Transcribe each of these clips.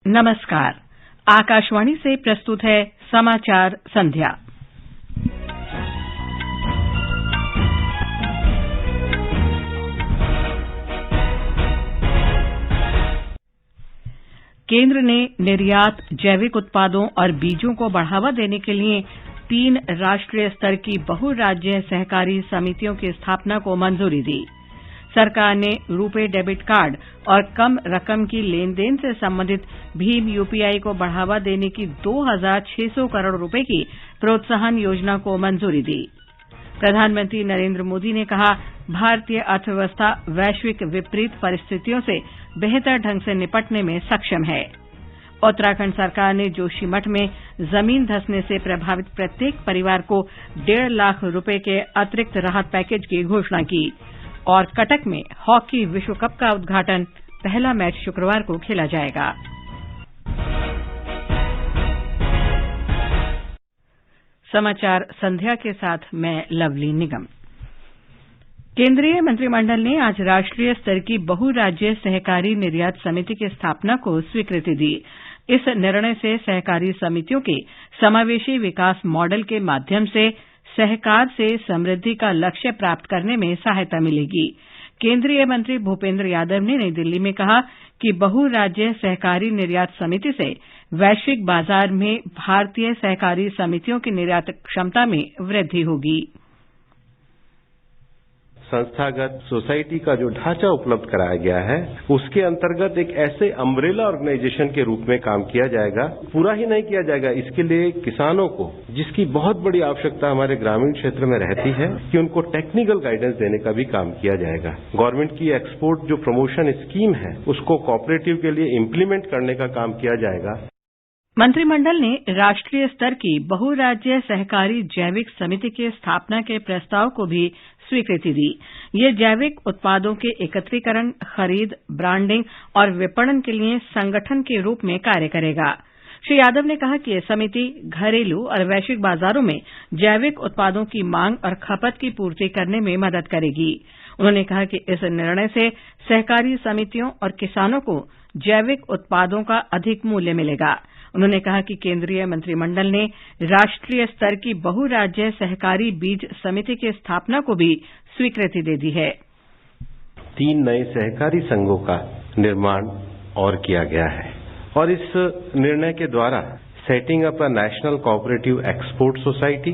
नमस्कार। आकाशवाणी से प्रस्तुत है समाचार संध्या। केंद्र ने निर्यात, जैविक उत्पादों और बीजों को बढ़ावा देने के लिए 3 राष्ट्रीय स्तर की बहुराज्य सहकारी समितियों की स्थापना को मंजूरी दी। सरकार ने रुपे डेबिट कार्ड और कम रकम की लेन-देन से संबंधित भीम यूपीआई को बढ़ावा देने की 2,600 करोड़ रुपए की प्रोत्साहन योजना को मंजूरी दी। प्रधानमंत्री नरेंद्र मोदी ने कहा, भारतीय अर्थव्यवस्था वैश्विक विपरीत परिस्थितियों से बेहतर ढंग से निपटने में सक्षम है। उत्तराखंड सरकार ने जोशीमठ में जमीन धंसने से प्रभावित प्रत्येक परिवार को 1.5 लाख रुपए के अतिरिक्त राहत पैकेज की घोषणा की। और कटक में हॉकी विश्व कप का उद्घाटन, पहला मैच शुक्रवार को खेला जाएगा। समाचार संध्या के साथ मैं लवली निगम। केंद्रीय मंत्रिमंडल ने आज राष्ट्रीय स्तर की बहुराज्य सहकारी निर्यात समिति की स्थापना को स्वीकृति दी। इस निर्णय से सहकारी समितियों के समावेशी विकास मॉडल के माध्यम से सहकार से समृद्धि का लक्ष्य प्राप्त करने में सहायता मिलेगी। केंद्रीय मंत्री भूपेंद्र यादव ने नई दिल्ली में कहा कि बहुराज्य सहकारी निर्यात समिति से वैश्विक बाजार में भारतीय सहकारी समितियों की निर्यात क्षमता में वृद्धि होगी। संस्थागत सोसाइटी का जो ढांचा उपलब्ध कराया गया है, उसके अंतर्गत एक ऐसे अम्ब्रेला ऑर्गेनाइजेशन के रूप में काम किया जाएगा। पूरा ही नहीं किया जाएगा, इसके लिए किसानों को, जिसकी बहुत बड़ी आवश्यकता हमारे ग्रामीण क्षेत्र में रहती है, कि उनको टेक्निकल गाइडेंस देने का भी काम किया जाएगा। गवर्नमेंट की एक्सपोर्ट जो प्रमोशन स्कीम है, उसको कोऑपरेटिव के लिए इम्प्लीमेंट करने का काम किया जाएगा। मंत्रिमंडल ने राष्ट्रीय स्तर की बहुराज्य सहकारी जैविक समिति की स्थापना के प्रस्ताव को भी स्वीकृति दी। ये जैविक उत्पादों के एकत्रीकरण, खरीद, ब्रांडिंग और विपणन के लिए संगठन के रूप में कार्य करेगा। श्री यादव ने कहा कि यह समिति घरेलू और वैश्विक बाजारों में जैविक उत्पादों की मांग और खपत की पूर्ति करने में मदद करेगी। उन्होंने कहा कि इस निर्णय से सहकारी समितियों और किसानों को जैविक उत्पादों का अधिक मूल्य मिलेगा। उन्होंने कहा कि केंद्रीय मंत्रिमंडल ने राष्ट्रीय स्तर की बहुराज्य सहकारी बीज समिति की स्थापना को भी स्वीकृति दे दी है। 3 नए सहकारी संघों का निर्माण और किया गया है और इस निर्णय के द्वारा setting up a national cooperative export society,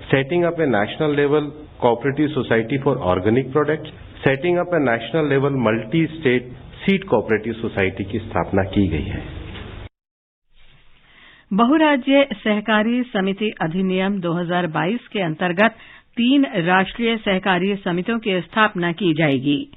setting up A national level cooperative society for organic products, setting up A national level multi state seed cooperative society की स्थापना की गई है। बहुराज्य सहकारी समिति अधिनियम 2022 के अंतर्गत 3 राष्ट्रीय सहकारी समितियों की स्थापना की जाएगी।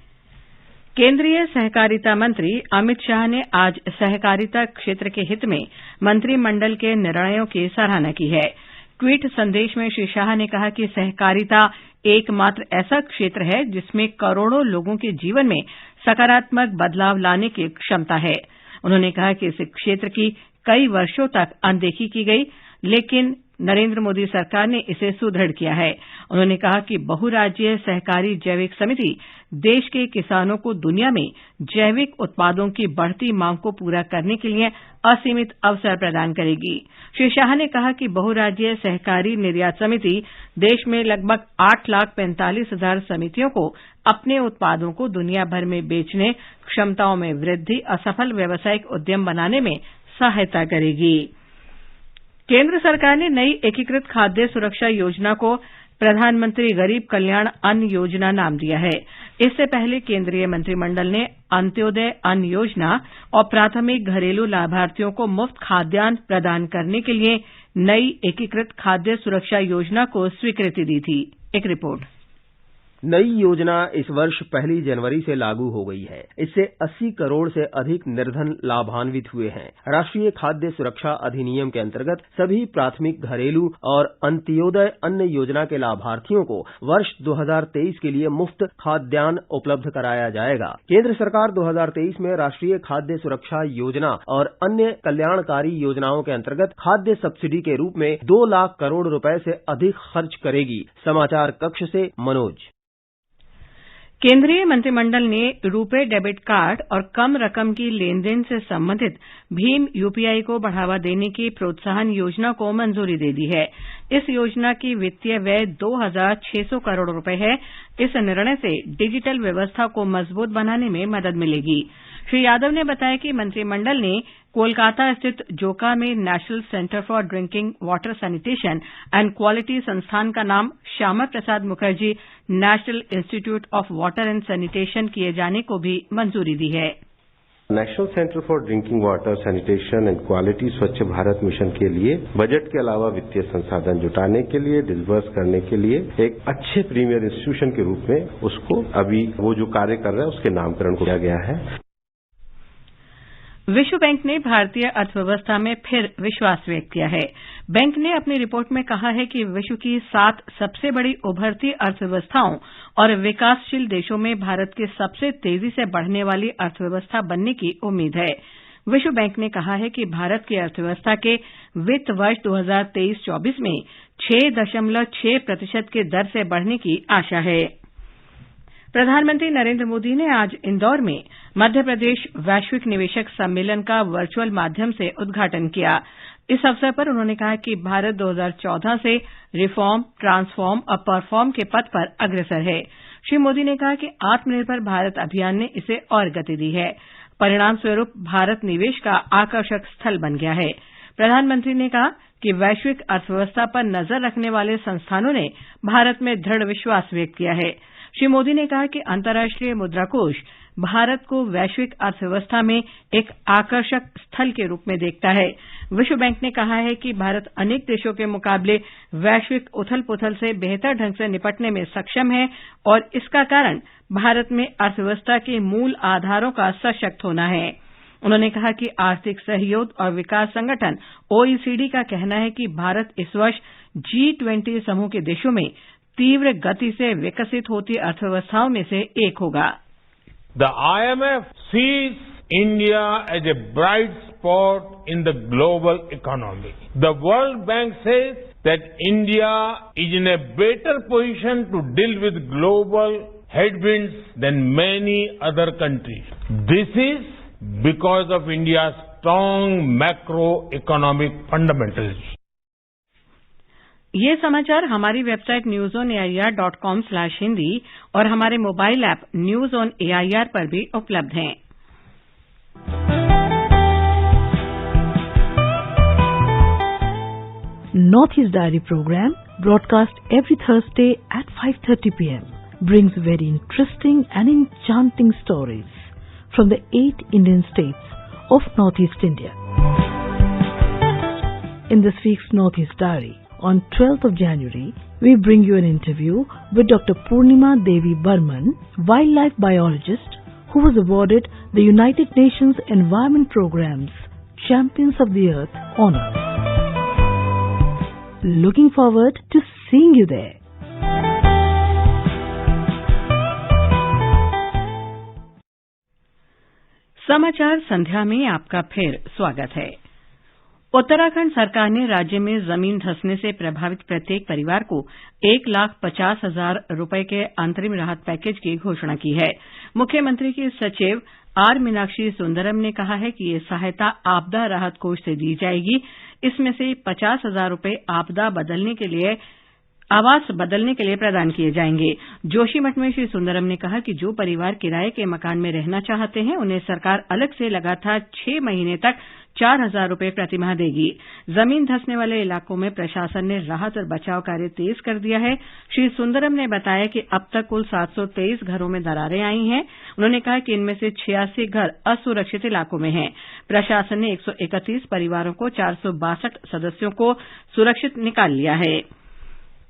केंद्रीय सहकारिता मंत्री अमित शाह ने आज सहकारिता क्षेत्र के हित में मंत्रिमंडल के निर्णयों की सराहना की है। ट्वीट संदेश में श्री शाह ने कहा कि सहकारिता एकमात्र ऐसा क्षेत्र है जिसमें करोड़ों लोगों के जीवन में सकारात्मक बदलाव लाने की क्षमता है। उन्होंने कहा कि इस क्षेत्र की कई वर्षों तक अनदेखी की गई, लेकिन नरेंद्र मोदी सरकार ने इसे सुदृढ़ किया है। उन्होंने कहा कि बहुराज्य सहकारी जैविक समिति देश के किसानों को दुनिया में जैविक उत्पादों की बढ़ती मांग को पूरा करने के लिए असीमित अवसर प्रदान करेगी। श्री शाह ने कहा कि बहुराज्य सहकारी निर्यात समिति देश में लगभग 8,45,000 समितियों को अपने उत्पादों को दुनिया भर में बेचने, क्षमताओं में वृद्धि और सफल व्यावसायिक उद्यम बनाने में सहायता करेगी। केंद्र सरकार ने नई एकीकृत खाद्य सुरक्षा योजना को प्रधानमंत्री गरीब कल्याण अन्न योजना नाम दिया है। इससे पहले केंद्रीय मंत्रिमंडल ने अंत्योदय अन्न योजना और प्राथमिक घरेलू लाभार्थियों को मुफ्त खाद्यान्न प्रदान करने के लिए नई एकीकृत खाद्य सुरक्षा योजना को स्वीकृति दी थी। एक रिपोर्ट। नई योजना इस वर्ष 1 जनवरी से लागू हो गई है। इससे 80 करोड़ से अधिक निर्धन लाभान्वित हुए हैं। राष्ट्रीय खाद्य सुरक्षा अधिनियम के अंतर्गत सभी प्राथमिक घरेलू और अंत्योदय अन्न योजना के लाभार्थियों को वर्ष 2023 के लिए मुफ्त खाद्यान्न उपलब्ध कराया जाएगा। केंद्र सरकार 2023 में राष्ट्रीय खाद्य सुरक्षा योजना और अन्य कल्याणकारी योजनाओं के अंतर्गत खाद्य सब्सिडी के रूप में 2 लाख करोड़ रुपए से अधिक खर्च करेगी। समाचार कक्ष से मनोज। केंद्रीय मंत्रिमंडल ने रुपे डेबिट कार्ड और कम रकम की लेनदेन से संबंधित भीम यूपीआई को बढ़ावा देने की प्रोत्साहन योजना को मंजूरी दे दी है। इस योजना की वित्तीय व्यय 2,600 करोड़ रुपए है। इस निर्णय से डिजिटल व्यवस्था को मजबूत बनाने में मदद मिलेगी। श्री यादव ने बताया कि मंत्रिमंडल ने कोलकाता स्थित जोका में national centre for drinking water sanitation and quality संस्थान का नाम Shyama Prasad Mukherjee national institute of water and sanitation किए जाने को भी मंजूरी दी है। National centre for drinking water sanitation and quality Swachh Bharat mission के लिए बजट के अलावा वित्तीय संसाधन जुटाने के लिए, डिसबर्स करने के लिए एक अच्छे प्रीमियर इंस्टीट्यूशन के रूप में उसको अभी वो जो कार्य कर रहा है उसके नामकरण किया गया है। विश्व बैंक ने भारतीय अर्थव्यवस्था में फिर विश्वास व्यक्त किया है। बैंक ने अपनी रिपोर्ट में कहा है कि विश्व की 7 सबसे बड़ी उभरती अर्थव्यवस्थाओं और विकासशील देशों में भारत की सबसे तेजी से बढ़ने वाली अर्थव्यवस्था बनने की उम्मीद है। विश्व बैंक ने कहा है कि भारत की अर्थव्यवस्था के वित्त वर्ष 2023-24 में 6.6% की दर से बढ़ने की आशा है। प्रधानमंत्री नरेंद्र मोदी ने आज इंदौर में मध्य प्रदेश वैश्विक निवेशक सम्मेलन का वर्चुअल माध्यम से उद्घाटन किया। इस अवसर पर उन्होंने कहा कि भारत 2014 से रिफॉर्म, ट्रांसफॉर्म और परफॉर्म के पथ पर अग्रसर है। श्री मोदी ने कहा कि आत्मनिर्भर भारत अभियान ने इसे और गति दी है। परिणाम स्वरूप भारत निवेश का आकर्षक स्थल बन गया है। प्रधानमंत्री ने कहा कि वैश्विक अर्थव्यवस्था पर नजर रखने वाले संस्थानों ने भारत में दृढ़ विश्वास व्यक्त किया है। श्री मोदी ने कहा कि अंतर्राष्ट्रीय मुद्रा कोष भारत को वैश्विक अर्थव्यवस्था में एक आकर्षक स्थल के रूप में देखता है। विश्व बैंक ने कहा है कि भारत अनेक देशों के मुकाबले वैश्विक उथल-पुथल से बेहतर ढंग से निपटने में सक्षम है और इसका कारण भारत में अर्थव्यवस्था के मूल आधारों का सशक्त होना है। उन्होंने कहा कि आर्थिक सहयोग और विकास संगठन ओईसीडी का कहना है कि भारत इस वर्ष G20 समूह के देशों में तीव्र गति से विकसित होती अर्थव्यवस्थाओं में से एक होगा। The IMF sees India as a bright spot in the global economy. The World Bank says that India is in a better position to deal with global headwinds than many other countries. This is because of India's strong macroeconomic fundamentals. ये समाचार हमारी website newsonair.com/hindi और हमारे mobile app news on AIR पर भी उपलब्ध हैं। Northeast Diary program, broadcast every Thursday at 5:30 p.m., brings very interesting and enchanting stories from the 8 Indian states of Northeast India. In this week's Northeast Diary, on 12th of January, we bring you an interview with Dr. Purnima Devi Burman, wildlife biologist, who was awarded the United Nations Environment Programme's Champions of the Earth honor. Looking forward to seeing you there. समाचार संध्या में आपका फिर स्वागत है। उत्तराखंड सरकार ने राज्य में जमीन धंसने से प्रभावित प्रत्येक परिवार को 1,50,000 रुपए के अंतरिम राहत पैकेज की घोषणा की है। मुख्यमंत्री की सचिव आर मीनाक्षी सुंदरम ने कहा है कि ये सहायता आपदा राहत कोष से दी जाएगी। इसमें से 50,000 रुपए आवास बदलने के लिए प्रदान किए जाएंगे। जोशीमठ में श्री सुंदरम ने कहा कि जो परिवार किराए के मकान में रहना चाहते हैं उन्हें सरकार अलग से लगातार 6 महीने तक 4,000 रुपए प्रतिमाह देगी। जमीन धंसने वाले इलाकों में प्रशासन ने राहत और बचाव कार्य तेज कर दिया है। श्री सुंदरम ने बताया कि अब तक कुल 723 घरों में दरारें आई हैं। उन्होंने कहा कि इनमें से 86 घर असुरक्षित इलाकों में हैं। प्रशासन ने 131 परिवारों को 462 सदस्यों को सुरक्षित निकाल लिया है।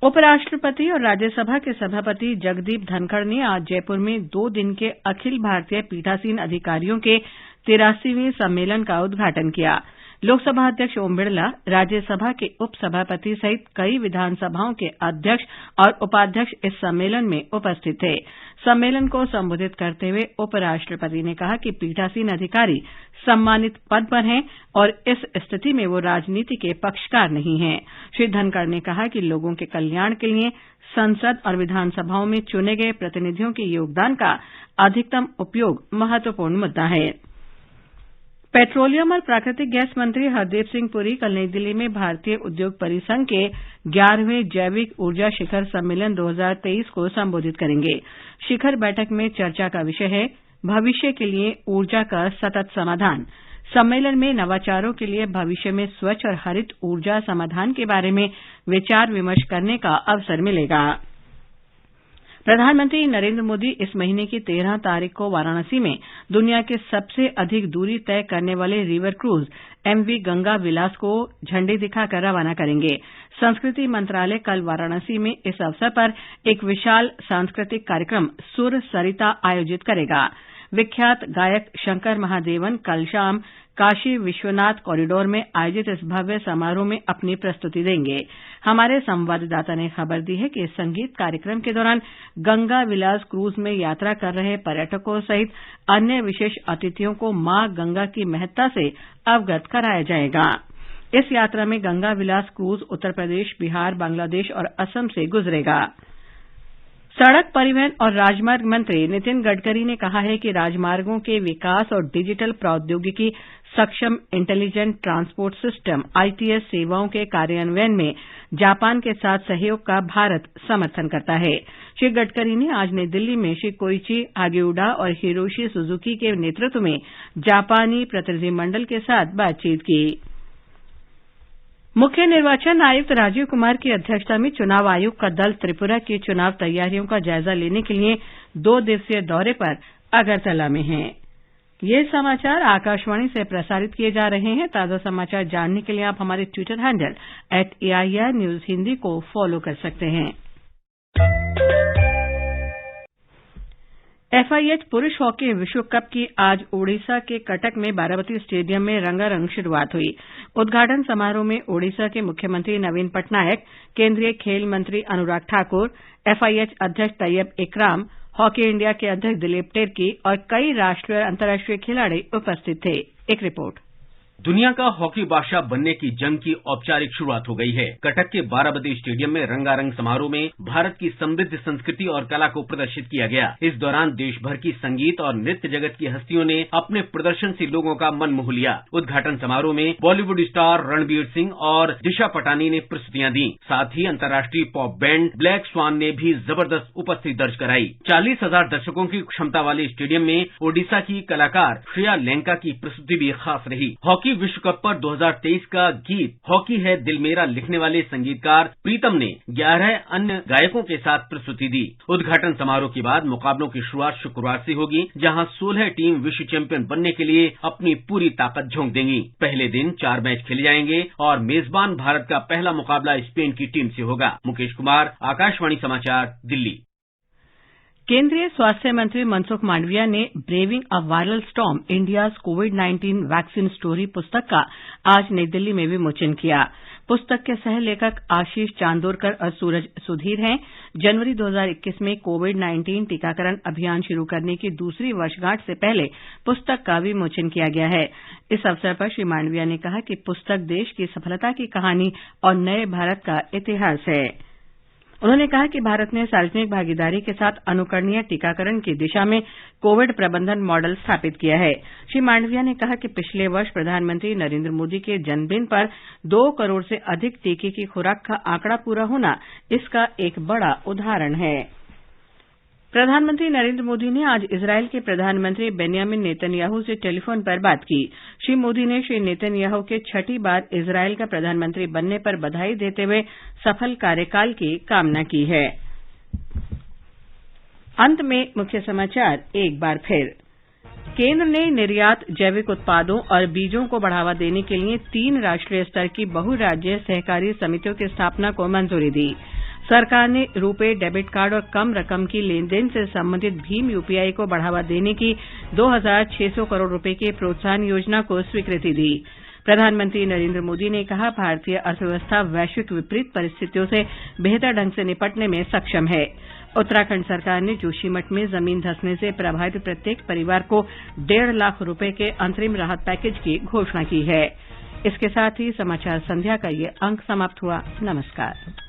उपराष्ट्रपति और राज्यसभा के सभापति जगदीप धनखड़ ने आज जयपुर में 2 दिन के अखिल भारतीय पीठासीन अधिकारियों के 83वें सम्मेलन का उद्घाटन किया। लोकसभा अध्यक्ष ओम बिड़ला, राज्यसभा के उपसभापति सहित कई विधानसभाओं के अध्यक्ष और उपाध्यक्ष इस सम्मेलन में उपस्थित थे। सम्मेलन को संबोधित करते हुए उपराष्ट्रपति ने कहा कि पीठासीन अधिकारी सम्मानित पद पर हैं और इस स्थिति में वो राजनीति के पक्षकार नहीं हैं। श्री धनखड़ ने कहा कि लोगों के कल्याण के लिए संसद और विधानसभाओं में चुने गए प्रतिनिधियों के योगदान का अधिकतम उपयोग महत्वपूर्ण मुद्दा है। पेट्रोलियम और प्राकृतिक गैस मंत्री हरदीप सिंह पुरी कल नई दिल्ली में भारतीय उद्योग परिसंघ के 11वें जैविक ऊर्जा शिखर सम्मेलन 2023 को संबोधित करेंगे। शिखर बैठक में चर्चा का विषय है भविष्य के लिए ऊर्जा का सतत समाधान। सम्मेलन में नवाचारों के लिए भविष्य में स्वच्छ और हरित ऊर्जा समाधान के बारे में विचार विमर्श करने का अवसर मिलेगा। प्रधानमंत्री नरेंद्र मोदी इस महीने की 13 तारीख को वाराणसी में दुनिया के सबसे अधिक दूरी तय करने वाले रिवर क्रूज एमवी गंगा विलास को झंडी दिखाकर रवाना करेंगे। संस्कृति मंत्रालय कल वाराणसी में इस अवसर पर एक विशाल सांस्कृतिक कार्यक्रम सुर सरिता आयोजित करेगा। विख्यात गायक शंकर महादेवन कल शाम काशी विश्वनाथ कॉरिडोर में आयोजित इस भव्य समारोह में अपनी प्रस्तुति देंगे। हमारे संवाददाता ने खबर दी है कि इस संगीत कार्यक्रम के दौरान गंगा विलास क्रूज में यात्रा कर रहे पर्यटकों सहित अन्य विशेष अतिथियों को मां गंगा की महत्ता से अवगत कराया जाएगा। इस यात्रा में गंगा विलास क्रूज उत्तर प्रदेश, बिहार, बांग्लादेश और असम से गुजरेगा। सड़क परिवहन और राजमार्ग मंत्री नितिन गडकरी ने कहा है कि राजमार्गों के विकास और डिजिटल प्रौद्योगिकी सक्षम इंटेलिजेंट ट्रांसपोर्ट सिस्टम आईटीएस सेवाओं के कार्यान्वयन में जापान के साथ सहयोग का भारत समर्थन करता है। श्री गडकरी ने आज नई दिल्ली में श्री कोइची हागेउडा और हिरोशी सुजुकी के नेतृत्व में जापानी प्रतिनिधिमंडल के साथ बातचीत की। मुख्य निर्वाचन आयुक्त राजीव कुमार की अध्यक्षता में चुनाव आयोग का दल त्रिपुरा की चुनाव तैयारियों का जायजा लेने के लिए 2 दिवसीय दौरे पर अगरतला में हैं। ये समाचार आकाशवाणी से प्रसारित किए जा रहे हैं। ताजा समाचार जानने के लिए आप हमारे Twitter handle @AIR News Hindi को फॉलो कर सकते हैं। FIH पुरुष हॉकी विश्व कप की आज ओडिशा के कटक में बाराबती स्टेडियम में रंगारंग शुरुआत हुई। उद्घाटन समारोह में ओडिशा के मुख्यमंत्री नवीन पटनायक, केंद्रीय खेल मंत्री अनुराग ठाकुर, FIH अध्यक्ष तैयब इकराम, हॉकी इंडिया के अध्यक्ष दिलीप टिर्की और कई राष्ट्रीय और अंतर्राष्ट्रीय खिलाड़ी उपस्थित थे। एक रिपोर्ट। दुनिया का हॉकी बादशाह बनने की जंग की औपचारिक शुरुआत हो गई है। कटक के बाराबती स्टेडियम में रंगारंग समारोह में भारत की समृद्ध संस्कृति और कला को प्रदर्शित किया गया। इस दौरान देश भर की संगीत और नृत्य जगत की हस्तियों ने अपने प्रदर्शन से लोगों का मन मोह लिया। उद्घाटन समारोह में बॉलीवुड स्टार रणबीर सिंह और दिशा पटानी ने प्रस्तुतियां दी। साथ ही अंतर्राष्ट्रीय पॉप बैंड ब्लैक स्वान ने भी जबरदस्त उपस्थिति दर्ज कराई। 40,000 दर्शकों की क्षमता वाले स्टेडियम में ओडिशा की कलाकार श्रेया लेंका की प्रस्तुति भी खास रही। हॉकी विश्व कप पर 2023 का गीत हॉकी है दिल मेरा लिखने वाले संगीतकार प्रीतम ने 11 अन्य गायकों के साथ प्रस्तुति दी। उद्घाटन समारोह के बाद मुकाबलों की शुरुआत शुक्रवार से होगी, जहां 16 टीम विश्व चैंपियन बनने के लिए अपनी पूरी ताकत झोंक देंगी। पहले दिन 4 मैच खेले जाएंगे और मेजबान भारत का पहला मुकाबला स्पेन की टीम से होगा। मुकेश कुमार, आकाशवाणी समाचार, दिल्ली। केंद्रीय स्वास्थ्य मंत्री मनसुख मांडविया ने braving a viral storm India's covid vaccine story पुस्तक का आज नई दिल्ली में विमोचन किया। पुस्तक के सह लेखक आशीष चांदोरकर और सूरज सुधीर हैं। जनवरी 2021 में कोविड-19 टीकाकरण अभियान शुरू करने की दूसरी वर्षगांठ से पहले पुस्तक का विमोचन किया गया है। इस अवसर पर श्री मांडविया ने कहा कि पुस्तक देश की सफलता की कहानी और नए भारत का इतिहास है। उन्होंने कहा कि भारत ने सार्वजनिक भागीदारी के साथ अनुकरणीय टीकाकरण की दिशा में कोविड प्रबंधन मॉडल स्थापित किया है। श्री मांडविया ने कहा कि पिछले वर्ष प्रधानमंत्री नरेंद्र मोदी के जन्मदिन पर 2 करोड़ से अधिक टीके की खुराक का आंकड़ा पूरा होना इसका एक बड़ा उदाहरण है। प्रधानमंत्री नरेंद्र मोदी ने आज इजरायल के प्रधानमंत्री बेन्यामिन नेतन्याहू से टेलीफोन पर बात की। श्री मोदी ने श्री नेतन्याहू के 6ठी बार इजरायल का प्रधानमंत्री बनने पर बधाई देते हुए सफल कार्यकाल की कामना की है। अंत में मुख्य समाचार एक बार फिर। केंद्र ने निर्यात, जैविक उत्पादों और बीजों को बढ़ावा देने के लिए 3 राष्ट्रीय स्तर की बहुराज्यीय सहकारी समितियों की स्थापना को मंजूरी दी। सरकार ने रुपे डेबिट कार्ड और कम रकम की लेनदेन से संबंधित भीम यूपीआई को बढ़ावा देने की 2,600 करोड़ रुपए की प्रोत्साहन योजना को स्वीकृति दी। प्रधानमंत्री नरेंद्र मोदी ने कहा, भारतीय अर्थव्यवस्था वैश्विक विपरीत परिस्थितियों से बेहतर ढंग से निपटने में सक्षम है। उत्तराखंड सरकार ने जोशीमठ में जमीन धंसने से प्रभावित प्रत्येक परिवार को 1.5 लाख रुपए के अंतरिम राहत पैकेज की घोषणा की है। इसके साथ ही समाचार संध्या का ये अंक समाप्त हुआ। नमस्कार।